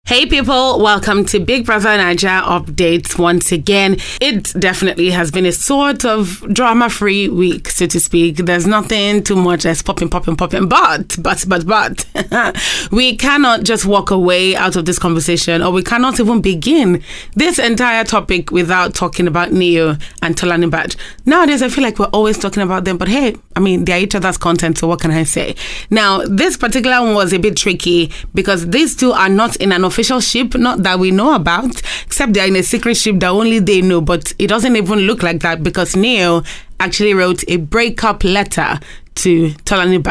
Hey people, welcome to Big Brother Naija updates once again. It definitely has been a sort of drama-free week, so to speak. There's nothing too much as popping. But we cannot just walk away out of this conversation, or we cannot even begin this entire topic without talking about Neo and Tolani. Nowadays, I feel like we're always talking about them, but hey, I mean, they're each other's content, so what can I say? Now, this particular one was a bit tricky because these two are not in an official ship, not that we know about, except they're in a secret ship that only they know, but it doesn't even look like that because Neo actually wrote a breakup letter to Tolani.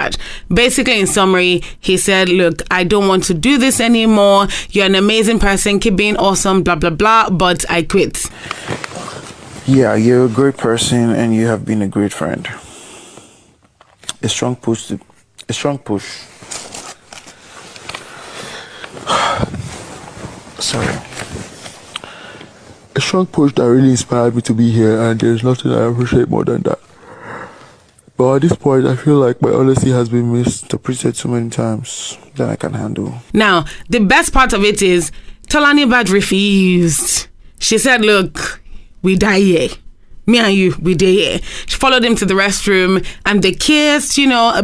Basically, in summary, he said, look, I don't want to do this anymore. You're an amazing person, keep being awesome, blah, blah, blah, but I quit. Yeah, you're a great person and you have been a great friend. A strong push. Sorry. A strong push that really inspired me to be here, and there's nothing I appreciate more than that. But at this point, I feel like my honesty has been misinterpreted so many times that I can handle. Now, the best part of it is Tolani refused. She said, look, we die here. Me and you, we did here. She followed him to the restroom and they kissed,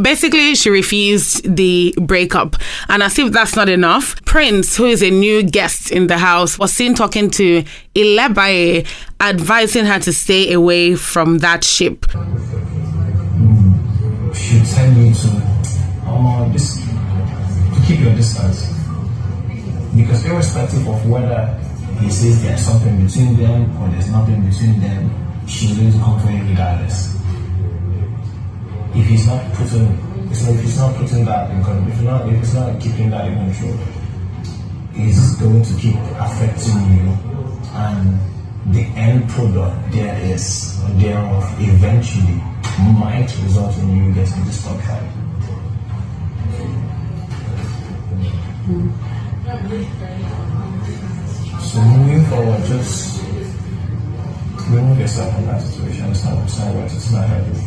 basically she refused the breakup. And as if that's not enough, Prince, who is a new guest in the house, was seen talking to Illebaye, advising her to stay away from that ship. She tell you to keep your distance. Because irrespective of whether he says there's something between them or there's nothing between them, she's going to come for him regardless. If he's not putting that in control, if it's not keeping that in control, it's going to keep affecting you, and the end product thereof eventually might result in you getting disqualified. So moving forward, just remove yourself from that situation. It's not worth it. It's not healthy.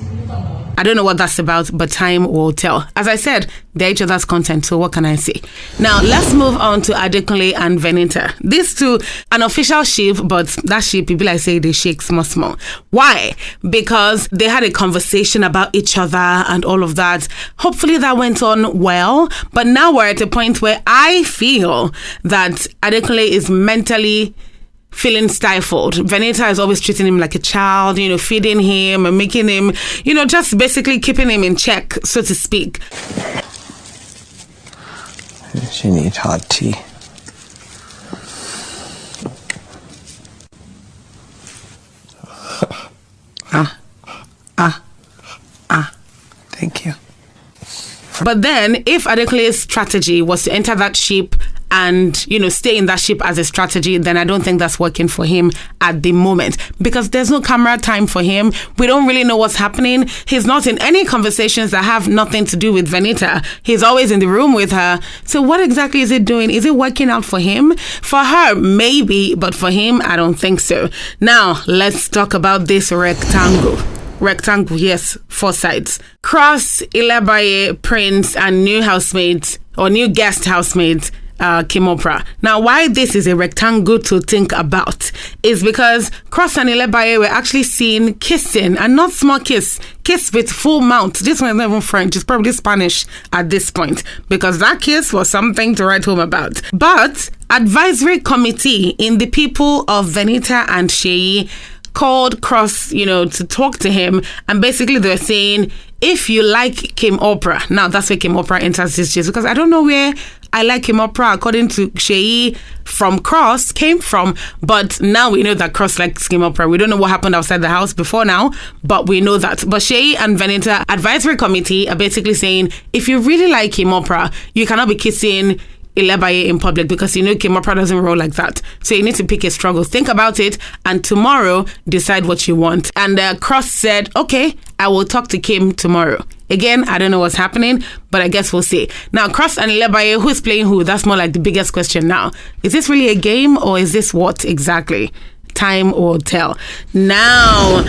I don't know what that's about, but time will tell. As I said, they're each other's content, so what can I say? Now, let's move on to AdeNita and AdeNita. These two, an official ship, but that ship, people like say they shake small. Why? Because they had a conversation about each other and all of that. Hopefully that went on well, but now we're at a point where I feel that AdeNita is mentally feeling stifled. AdeNita is always treating him like a child, feeding him and making him, just basically keeping him in check, so to speak. She needs hot tea. Thank you. But then, if AdeNita's strategy was to enter that ship and, stay in that ship as a strategy, then I don't think that's working for him at the moment because there's no camera time for him. We don't really know what's happening. He's not in any conversations that have nothing to do with AdeNita. He's always in the room with her. So what exactly is it doing? Is it working out for him? For her, maybe, but for him, I don't think so. Now, let's talk about this rectangle, yes, 4 sides. Cross, Illebaye, Prince, and new guest housemates, Kim Oprah. Now, why this is a rectangle to think about is because Cross and Illebaye were actually seen kissing, and not small kiss with full mouth. This one is not even French, it's probably Spanish at this point, because that kiss was something to write home about. But advisory committee in the people of AdeNita and Seyi called Cross, to talk to him, and basically they were saying, if you like Kim Oprah, now that's where Kim Oprah enters this case, because I don't know where I like Kim Oprah, according to Seyi, from Cross came from, but now we know that Cross likes Kim Oprah. We don't know what happened outside the house before now, but we know that. But Seyi and AdeNita advisory committee are basically saying, if you really like Kim Oprah, you cannot be kissing Illebaye in public because Kim Oprah doesn't roll like that. So you need to pick a struggle. Think about it and tomorrow decide what you want. And Cross said, okay, I will talk to Kim tomorrow. Again, I don't know what's happening, but I guess we'll see. Now, Cross and Illebaye, who's playing who? That's more like the biggest question now. Is this really a game or is this what exactly? Time will tell. Now,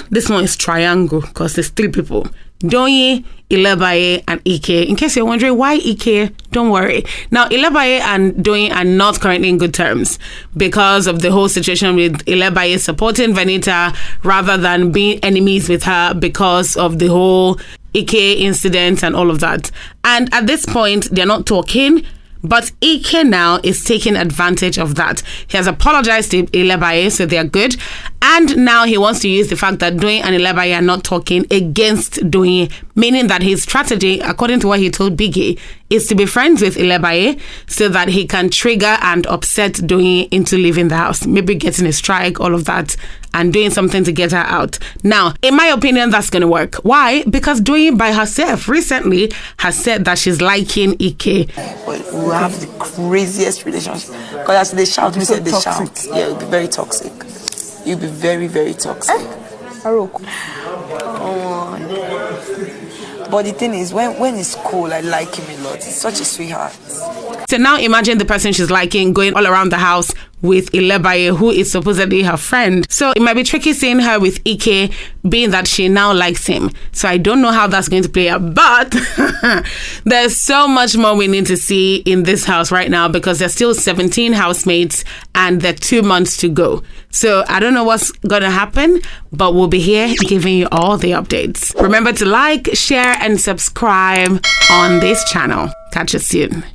this one is triangle because there's 3 people. Doyin, Illebaye and Ike. In case you're wondering why Ike, don't worry. Now, Illebaye and Doyin are not currently in good terms because of the whole situation with Illebaye supporting AdeNita rather than being enemies with her because of the whole Ike incident and all of that. And at this point, they're not talking. But Ike now is taking advantage of that. He has apologized to Illebaye, so they're good. And now he wants to use the fact that Doyin and Illebaye are not talking against Doyin, meaning that his strategy, according to what he told Biggie, is to be friends with Illebaye so that he can trigger and upset Doyin into leaving the house. Maybe getting a strike, all of that, and doing something to get her out. Now, in my opinion, that's going to work. Why? Because Doyin by herself recently has said that she's liking Ike. But we'll have the craziest relationship. Because as they shout, we said they shout. Yeah, it'll be very toxic. You'll be very, very toxic. But the thing is, when it's cool, I like him a lot. He's such a sweetheart. So now imagine the person she's liking going all around the house with Illebaye, who is supposedly her friend. So it might be tricky seeing her with Ike, being that she now likes him. So I don't know how that's going to play out. But there's so much more we need to see in this house right now because there's still 17 housemates and there are 2 months to go. So I don't know what's going to happen, but we'll be here giving you all the updates. Remember to like, share, and subscribe on this channel. Catch you soon.